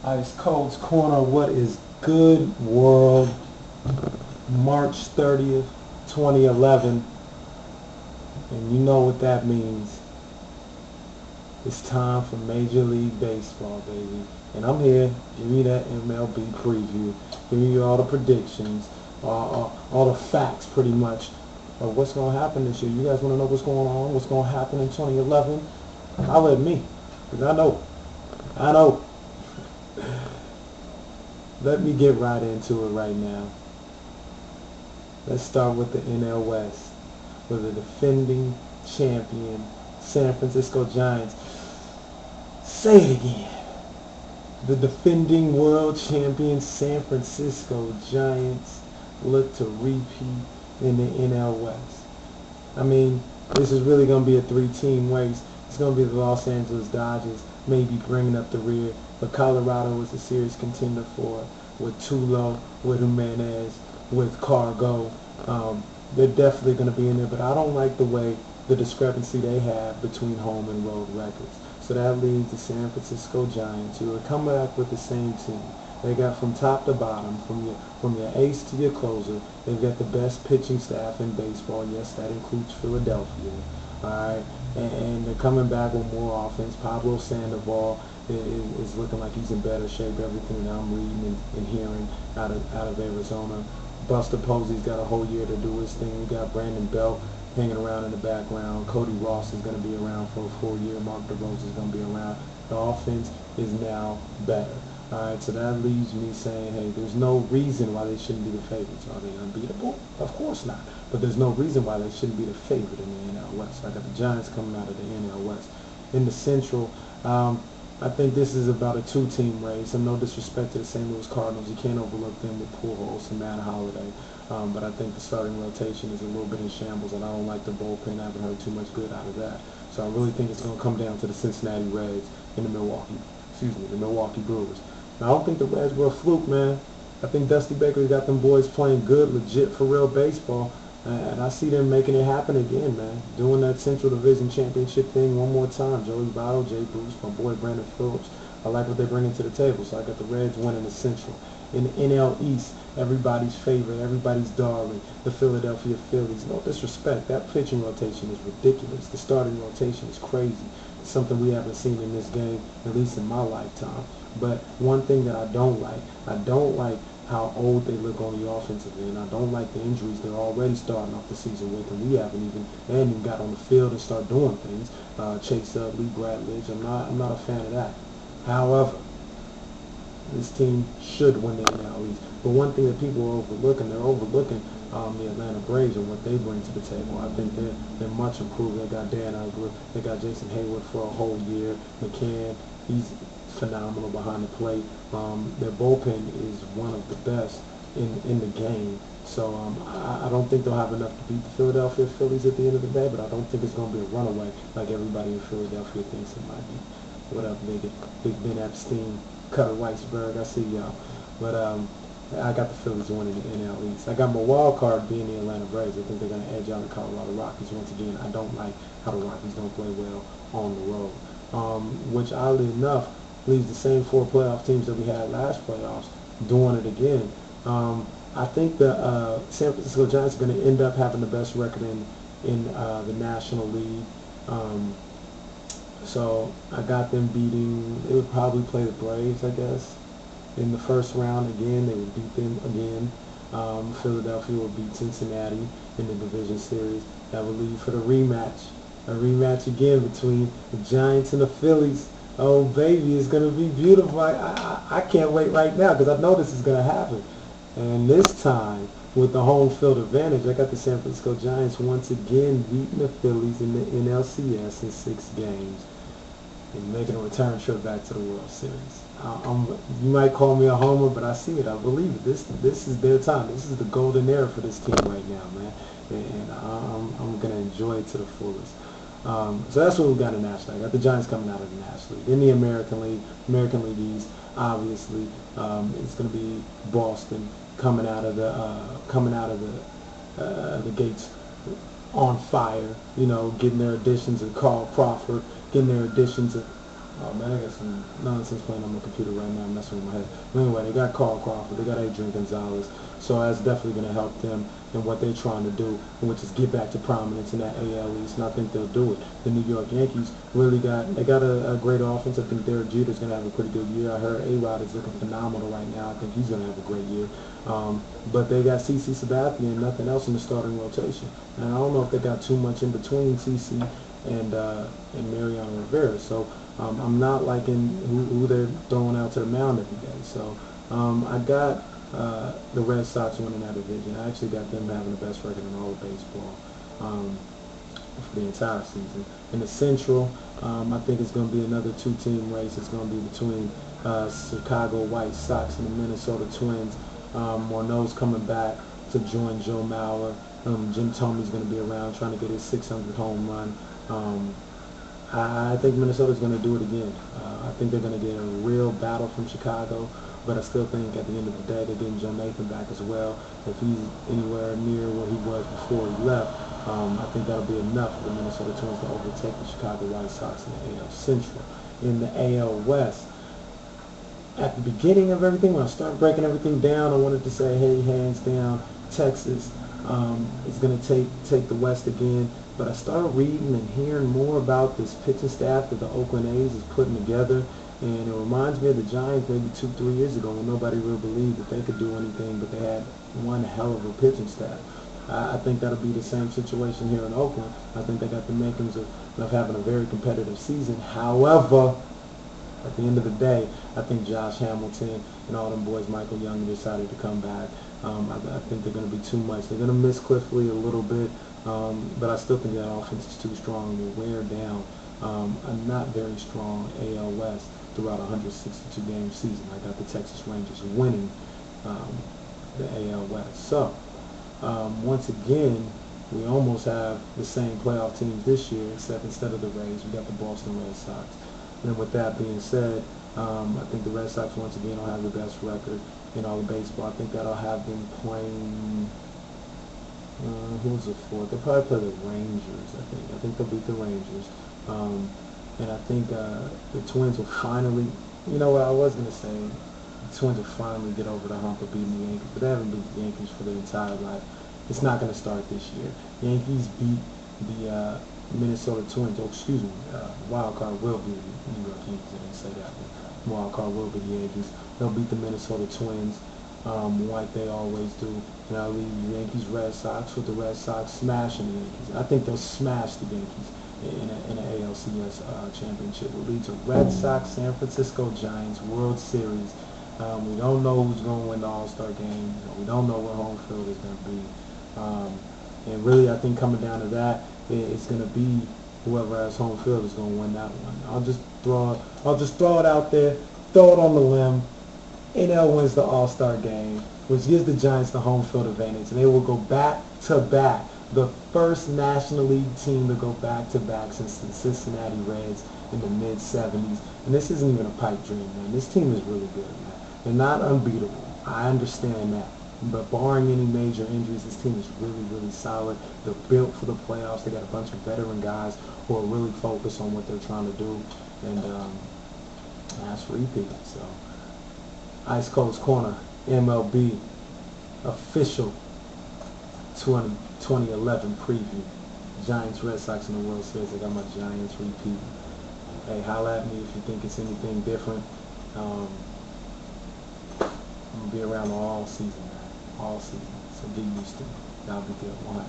Icecold's Corner. What is good, world? March 30th, 2011. And you know what that means. It's time for Major League Baseball, baby. And I'm here. Give me that MLB preview. Give me all the predictions, all the facts, pretty much, of what's going to happen this year. You guys want to know what's going on, what's going to happen in 2011? Holler at me, because I know. I know. Let me get right into it right now. Let's start with the NL West, with the defending champion San Francisco Giants. Say it again. The defending world champion San Francisco Giants look to repeat in the NL West. I mean, this is really going to be a three-team race. It's going to be the Los Angeles Dodgers maybe bringing up the rear, but Colorado is a serious contender for it, with Tulo, with Jimenez, with Cargo. They're definitely going to be in there, but I don't like the way the discrepancy they have between home and road records. So that leaves the San Francisco Giants, who are coming back with the same team. They got from top to bottom, from your ace to your closer. They've got the best pitching staff in baseball. Yes, that includes Philadelphia. All right, and they're coming back with more offense. Pablo Sandoval is looking like he's in better shape. Everything that I'm reading and hearing out of Arizona. Buster Posey's got a whole year to do his thing. We got Brandon Belt hanging around in the background. Cody Ross is going to be around for a full year. Mark DeRose is going to be around. The offense is now better. All right, so that leaves me saying, hey, there's no reason why they shouldn't be the favorites. Are they unbeatable? Of course not. But there's no reason why they shouldn't be the favorite in the NL West. So I got the Giants coming out of the NL West. In the Central, I think this is about a two-team race. And no disrespect to the St. Louis Cardinals. You can't overlook them with Pujols and Matt Holliday. But I think the starting rotation is a little bit in shambles, and I don't like the bullpen. I haven't heard too much good out of that. So I really think it's going to come down to the Cincinnati Reds and the Milwaukee Brewers. Now, I don't think the Reds were a fluke, man. I think Dusty Baker's got them boys playing good, legit, for real baseball. And I see them making it happen again, man. Doing that Central Division Championship thing one more time. Joey Votto, Jay Bruce, my boy Brandon Phillips. I like what they're bringing to the table. So I got the Reds winning the Central. In the NL East, everybody's favorite, everybody's darling, the Philadelphia Phillies. No disrespect. That pitching rotation is ridiculous. The starting rotation is crazy. It's something we haven't seen in this game, at least in my lifetime. But one thing that I don't like how old they look on the offensive end. I don't like the injuries they're already starting off the season with, and they haven't even got on the field and start doing things. Chase Utley, Bradley. I'm not a fan of that. However, this team should win the NL East. But one thing that people are overlooking, they're overlooking the Atlanta Braves and what they bring to the table. I think they're much improved. They got Dan Uggla. They got Jason Hayward for a whole year. McCann, he's phenomenal behind the plate. Their bullpen is one of the best in the game. So I don't think they'll have enough to beat the Philadelphia Phillies at the end of the day, but I don't think it's going to be a runaway like everybody in Philadelphia thinks it might be. What up, nigga? Big Ben Epstein, Cutter Weisberg, I see y'all. But I got the Phillies winning the NL East. I got my wild card being the Atlanta Braves. I think they're going to edge out the Colorado Rockies once again. I don't like how the Rockies don't play well on the road, which oddly enough leaves the same four playoff teams that we had last playoffs doing it again. I think the San Francisco Giants are going to end up having the best record in the National League. So I got them beating. They would probably play the Braves, I guess, in the first round again. They would beat them again. Philadelphia would beat Cincinnati in the division series. That would lead for the rematch. A rematch again between the Giants and the Phillies. Oh, baby, it's going to be beautiful. I can't wait right now because I know this is going to happen. And this time, with the home field advantage, I got the San Francisco Giants once again beating the Phillies in the NLCS in 6 games and making a return trip back to the World Series. You might call me a homer, but I see it. I believe it. This is their time. This is the golden era for this team right now, man. And I'm going to enjoy it to the fullest. So that's what we got in the National League. I got the Giants coming out of the National League. In the American League East, obviously, it's going to be Boston coming out of the gates on fire. You know, getting their additions of Carl Crawford, getting their additions of Oh man, I got some nonsense playing on my computer right now, messing with my head. But anyway, they got Carl Crawford, they got Adrian Gonzalez, so that's definitely going to help them in what they're trying to do, which is get back to prominence in that AL East, and I think they'll do it. The New York Yankees really got a great offense. I think Derek Jeter's going to have a pretty good year. I heard A-Rod is looking phenomenal right now. I think he's going to have a great year. But they got CC Sabathia and nothing else in the starting rotation. And I don't know if they got too much in between CC and Mariano Rivera. So I'm not liking who they're throwing out to the mound every day. So I got the Red Sox winning that division. I actually got them having the best record in all of baseball for the entire season. In the Central, I think it's going to be another two-team race. It's going to be between Chicago White Sox and the Minnesota Twins. Morneau's coming back to join Joe Mauer. Jim Thome's going to be around trying to get his 600th home run. I think Minnesota's going to do it again. I think they're going to get a real battle from Chicago, but I still think at the end of the day they're getting Joe Nathan back as well. If he's anywhere near where he was before he left, I think that'll be enough for the Minnesota Twins to overtake the Chicago White Sox in the AL Central. In the AL West, at the beginning of everything, when I started breaking everything down, I wanted to say, hey, hands down, Texas is going to take the West again. But I started reading and hearing more about this pitching staff that the Oakland A's is putting together, and it reminds me of the Giants maybe 2-3 years ago when nobody really believed that they could do anything, but they had one hell of a pitching staff. I think that'll be the same situation here in Oakland. I think they got the makings of having a very competitive season. However, at the end of the day, I think Josh Hamilton and all them boys, Michael Young, decided to come back. I think they're going to be too much. They're going to miss Cliff Lee a little bit, but I still think that offense is too strong. They wear down a not very strong AL West throughout a 162-game season. I got the Texas Rangers winning the AL West. So, once again, we almost have the same playoff teams this year, except instead of the Rays, we got the Boston Red Sox. And with that being said, I think the Red Sox once again will have the best record in all of baseball. I think that'll have them playing, who's the fourth? They'll probably play the Rangers, I think. I think they'll beat the Rangers. And I think the Twins will finally, you know what I was going to say, the Twins will finally get over the hump of beating the Yankees, but they haven't beat the Yankees for their entire life. It's not going to start this year. Yankees beat the Minnesota Twins. Oh, excuse me. Wild card will be the New York Yankees. I didn't say that, but wild card will be the Yankees. They'll beat the Minnesota Twins like they always do. And I'll leave the Yankees Red Sox with the Red Sox smashing the Yankees. I think they'll smash the Yankees in an ALCS championship. Will lead to Red Sox San Francisco Giants World Series. We don't know who's going to win the All-Star game. We don't know what home field is going to be. And really, I think coming down to that, it's going to be whoever has home field is going to win that one. I'll just throw it out there, throw it on the limb. NL wins the All-Star game, which gives the Giants the home field advantage, and they will go back to back. The first National League team to go back to back since the Cincinnati Reds in the mid-'70s. And this isn't even a pipe dream, man. This team is really good, man. They're not unbeatable. I understand that. But barring any major injuries, this team is really, really solid. They're built for the playoffs. They got a bunch of veteran guys who are really focused on what they're trying to do. And that's repeat. So, Icecold's Corner, MLB, official 2011 preview. Giants, Red Sox in the World Series. I got my Giants repeat. Hey, holla at me if you think it's anything different. I'm going to be around all season, man. All season. So get used to it. Y'all be good. 100.